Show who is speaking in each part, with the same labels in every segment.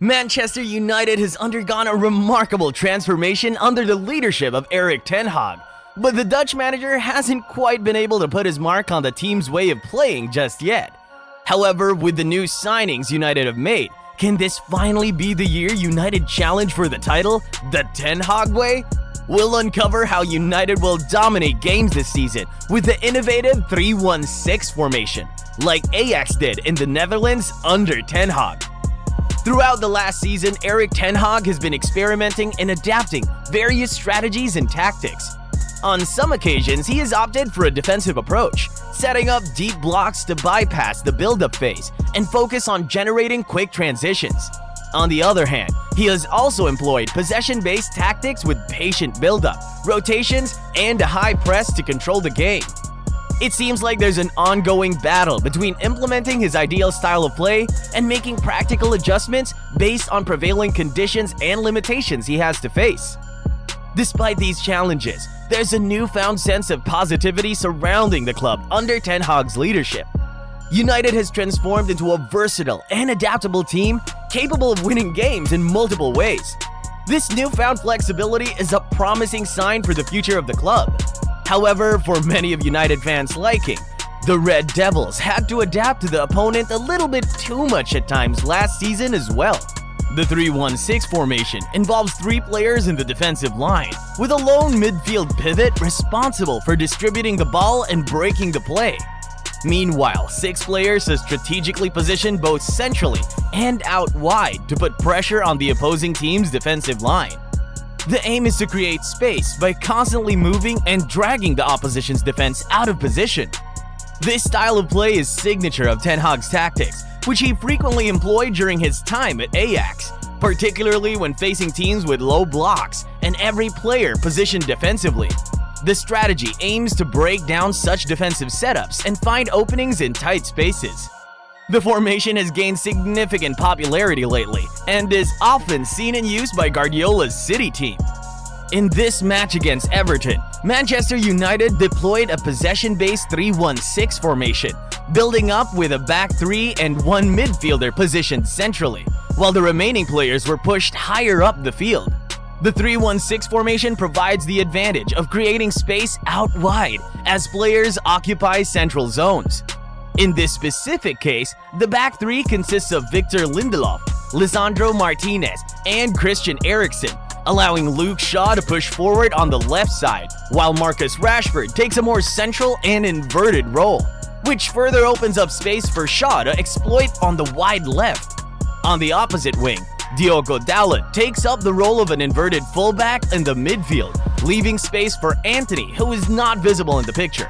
Speaker 1: Manchester United has undergone a remarkable transformation under the leadership of Erik Ten Hag, but the Dutch manager hasn't quite been able to put his mark on the team's way of playing just yet. However, with the new signings United have made, can this finally be the year United challenge for the title, the Ten Hag way? We'll uncover how United will dominate games this season with the innovative 3-1-6 formation, like Ajax did in the Netherlands under Ten Hag. Throughout the last season, Erik Ten Hag has been experimenting and adapting various strategies and tactics. On some occasions, he has opted for a defensive approach, setting up deep blocks to bypass the build-up phase and focus on generating quick transitions. On the other hand, he has also employed possession-based tactics with patient build-up, rotations, and a high press to control the game. It seems like there's an ongoing battle between implementing his ideal style of play and making practical adjustments based on prevailing conditions and limitations he has to face. Despite these challenges, there's a newfound sense of positivity surrounding the club under Ten Hag's leadership. United has transformed into a versatile and adaptable team capable of winning games in multiple ways. This newfound flexibility is a promising sign for the future of the club. However, for many of United fans' liking, the Red Devils had to adapt to the opponent a little bit too much at times last season as well. The 3-1-6 formation involves 3 players in the defensive line, with a lone midfield pivot responsible for distributing the ball and breaking the play. Meanwhile, 6 players are strategically positioned both centrally and out wide to put pressure on the opposing team's defensive line. The aim is to create space by constantly moving and dragging the opposition's defense out of position. This style of play is signature of Ten Hag's tactics, which he frequently employed during his time at Ajax, particularly when facing teams with low blocks and every player positioned defensively. The strategy aims to break down such defensive setups and find openings in tight spaces. The formation has gained significant popularity lately and is often seen in use by Guardiola's City team. In this match against Everton, Manchester United deployed a possession-based 3-1-6 formation, building up with a back 3 and 1 midfielder positioned centrally, while the remaining players were pushed higher up the field. The 3-1-6 formation provides the advantage of creating space out wide as players occupy central zones. In this specific case, the back 3 consists of Victor Lindelof, Lisandro Martinez, and Christian Eriksen, allowing Luke Shaw to push forward on the left side, while Marcus Rashford takes a more central and inverted role, which further opens up space for Shaw to exploit on the wide left. On the opposite wing, Diogo Dalot takes up the role of an inverted fullback in the midfield, leaving space for Antony, who is not visible in the picture.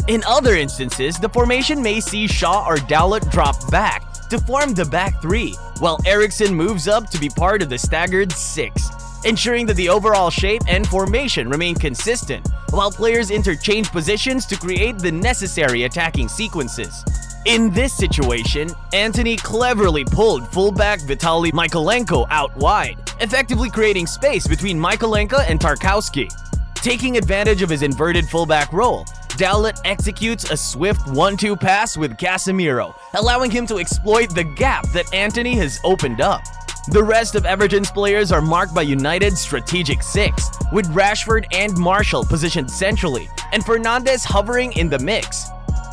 Speaker 1: In other instances, the formation may see Shaw or Dalot drop back to form the back 3, while Eriksen moves up to be part of the staggered 6, ensuring that the overall shape and formation remain consistent, while players interchange positions to create the necessary attacking sequences. In this situation, Antony cleverly pulled fullback Vitaly Mykolenko out wide, effectively creating space between Mykolenko and Tarkowski. Taking advantage of his inverted fullback role, Dalot executes a swift 1-2 pass with Casemiro, allowing him to exploit the gap that Antony has opened up. The rest of Everton's players are marked by United's strategic 6, with Rashford and Martial positioned centrally, and Fernandes hovering in the mix.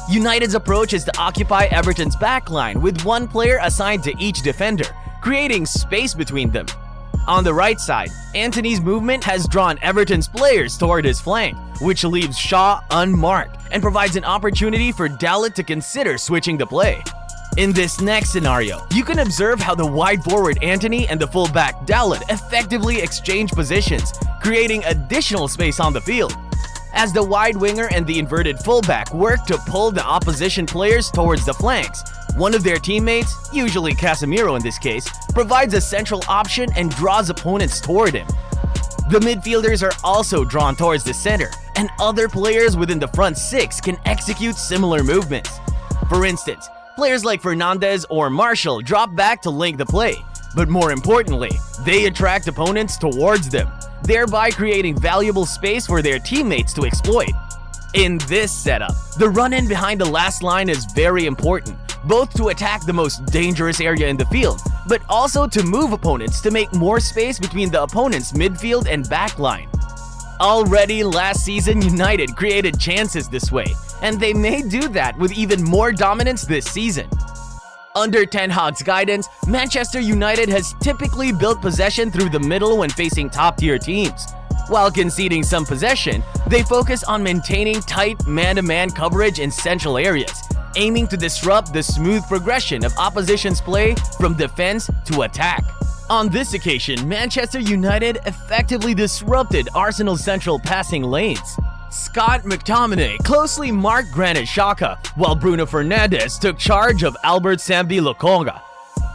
Speaker 1: United's approach is to occupy Everton's backline with 1 player assigned to each defender, creating space between them. On the right side, Antony's movement has drawn Everton's players toward his flank, which leaves Shaw unmarked and provides an opportunity for Dalot to consider switching the play. In this next scenario, you can observe how the wide forward Antony and the fullback Dalot effectively exchange positions, creating additional space on the field. As the wide winger and the inverted fullback work to pull the opposition players towards the flanks, one of their teammates, usually Casemiro in this case, provides a central option and draws opponents toward him. The midfielders are also drawn towards the center, and other players within the front 6 can execute similar movements. For instance, players like Fernandes or Martial drop back to link the play, but more importantly, they attract opponents towards them, thereby creating valuable space for their teammates to exploit. In this setup, the run-in behind the last line is very important, both to attack the most dangerous area in the field, but also to move opponents to make more space between the opponent's midfield and backline. Already last season, United created chances this way, and they may do that with even more dominance this season. Under Ten Hag's guidance, Manchester United has typically built possession through the middle when facing top-tier teams. While conceding some possession, they focus on maintaining tight man-to-man coverage in central areas, aiming to disrupt the smooth progression of opposition's play from defense to attack. On this occasion, Manchester United effectively disrupted Arsenal's central passing lanes. Scott McTominay closely marked Granit Xhaka, while Bruno Fernandes took charge of Albert Sambi Lokonga.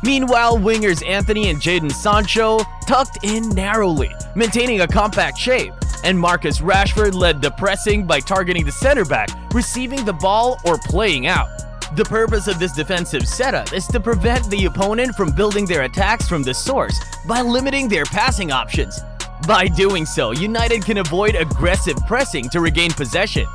Speaker 1: Meanwhile, wingers Anthony and Jadon Sancho tucked in narrowly, maintaining a compact shape, and Marcus Rashford led the pressing by targeting the center back, receiving the ball or playing out. The purpose of this defensive setup is to prevent the opponent from building their attacks from the source by limiting their passing options. By doing so, United can avoid aggressive pressing to regain possession.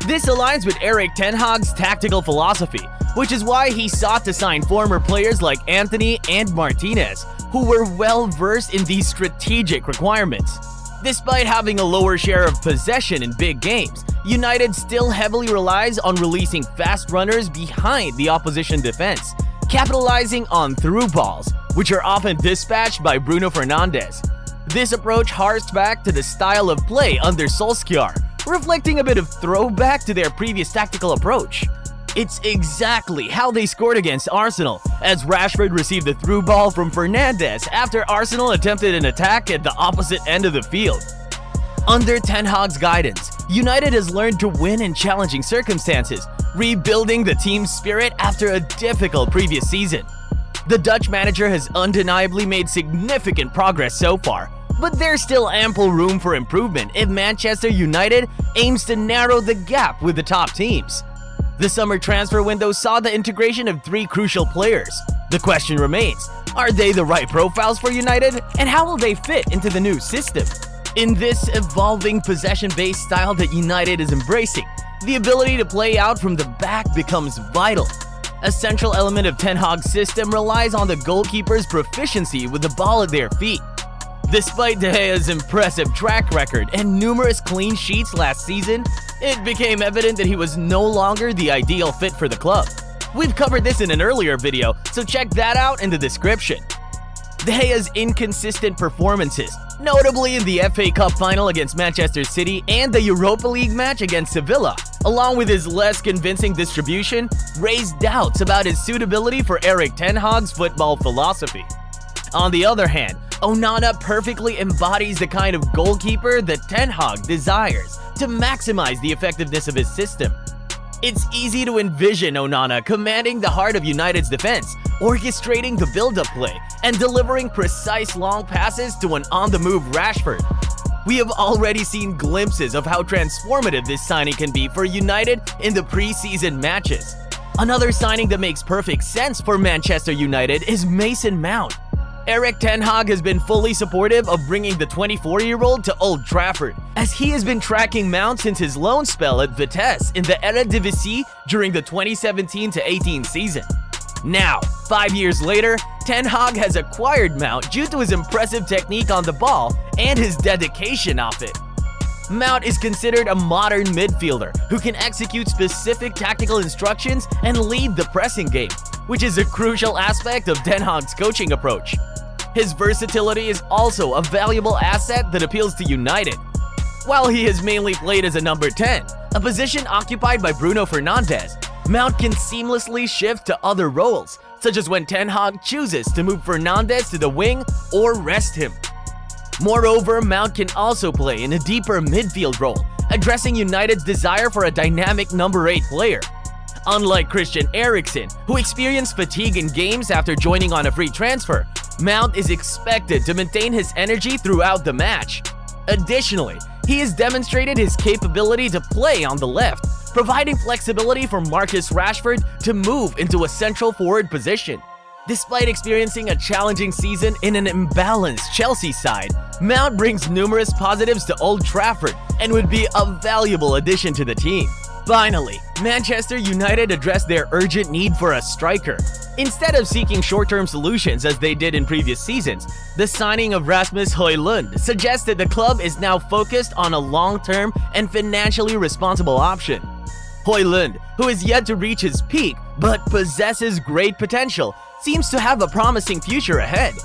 Speaker 1: This aligns with Erik Ten Hag's tactical philosophy, which is why he sought to sign former players like Anthony and Martinez, who were well versed in these strategic requirements. Despite having a lower share of possession in big games, United still heavily relies on releasing fast runners behind the opposition defense, capitalizing on through balls, which are often dispatched by Bruno Fernandes. This approach harks back to the style of play under Solskjaer, reflecting a bit of throwback to their previous tactical approach. It's exactly how they scored against Arsenal, as Rashford received a through ball from Fernandes after Arsenal attempted an attack at the opposite end of the field. Under Ten Hag's guidance, United has learned to win in challenging circumstances, rebuilding the team's spirit after a difficult previous season. The Dutch manager has undeniably made significant progress so far, but there's still ample room for improvement if Manchester United aims to narrow the gap with the top teams. The summer transfer window saw the integration of 3 crucial players. The question remains, are they the right profiles for United, and how will they fit into the new system? In this evolving possession-based style that United is embracing, the ability to play out from the back becomes vital. A central element of Ten Hag's system relies on the goalkeeper's proficiency with the ball at their feet. Despite De Gea's impressive track record and numerous clean sheets last season, it became evident that he was no longer the ideal fit for the club. We've covered this in an earlier video, so check that out in the description. De Gea's inconsistent performances, notably in the FA Cup final against Manchester City and the Europa League match against Sevilla, along with his less convincing distribution, raised doubts about his suitability for Erik Ten Hag's football philosophy. On the other hand, Onana perfectly embodies the kind of goalkeeper that Ten Hag desires to maximize the effectiveness of his system. It's easy to envision Onana commanding the heart of United's defense, orchestrating the build-up play, and delivering precise long passes to an on-the-move Rashford. We have already seen glimpses of how transformative this signing can be for United in the pre-season matches. Another signing that makes perfect sense for Manchester United is Mason Mount. Erik Ten Hag has been fully supportive of bringing the 24-year-old to Old Trafford, as he has been tracking Mount since his loan spell at Vitesse in the Eredivisie during the 2017-18 season. Now, 5 years later, Ten Hag has acquired Mount due to his impressive technique on the ball and his dedication off it. Mount is considered a modern midfielder who can execute specific tactical instructions and lead the pressing game, which is a crucial aspect of Ten Hag's coaching approach. His versatility is also a valuable asset that appeals to United. While he has mainly played as a number 10, a position occupied by Bruno Fernandes, Mount can seamlessly shift to other roles, such as when Ten Hag chooses to move Fernandes to the wing or rest him. Moreover, Mount can also play in a deeper midfield role, addressing United's desire for a dynamic number 8 player. Unlike Christian Eriksen, who experienced fatigue in games after joining on a free transfer, Mount is expected to maintain his energy throughout the match. Additionally, he has demonstrated his capability to play on the left, providing flexibility for Marcus Rashford to move into a central forward position. Despite experiencing a challenging season in an imbalanced Chelsea side, Mount brings numerous positives to Old Trafford and would be a valuable addition to the team. Finally, Manchester United addressed their urgent need for a striker. Instead of seeking short-term solutions as they did in previous seasons, the signing of Rasmus Højlund suggests that the club is now focused on a long-term and financially responsible option. Højlund, who is yet to reach his peak but possesses great potential, seems to have a promising future ahead.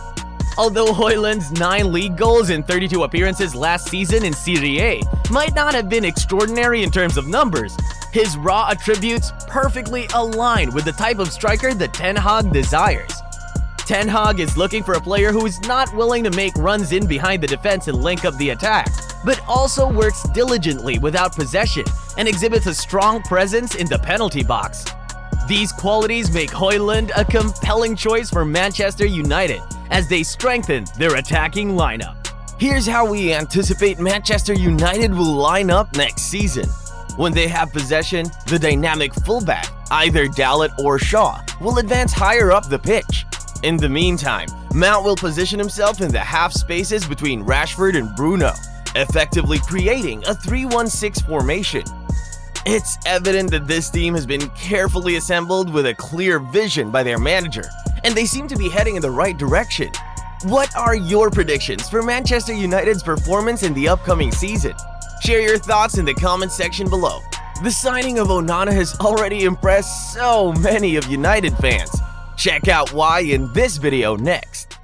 Speaker 1: Although Højlund's 9 league goals in 32 appearances last season in Serie A might not have been extraordinary in terms of numbers, his raw attributes perfectly align with the type of striker that Ten Hag desires. Ten Hag is looking for a player who is not willing to make runs in behind the defense and link up the attack, but also works diligently without possession and exhibits a strong presence in the penalty box. These qualities make Højlund a compelling choice for Manchester United as they strengthen their attacking lineup. Here's how we anticipate Manchester United will line up next season. When they have possession, the dynamic fullback, either Dalot or Shaw, will advance higher up the pitch. In the meantime, Mount will position himself in the half spaces between Rashford and Bruno, effectively creating a 3-1-6 formation. It's evident that this team has been carefully assembled with a clear vision by their manager, and they seem to be heading in the right direction. What are your predictions for Manchester United's performance in the upcoming season? Share your thoughts in the comment section below. The signing of Onana has already impressed so many of United fans. Check out why in this video next.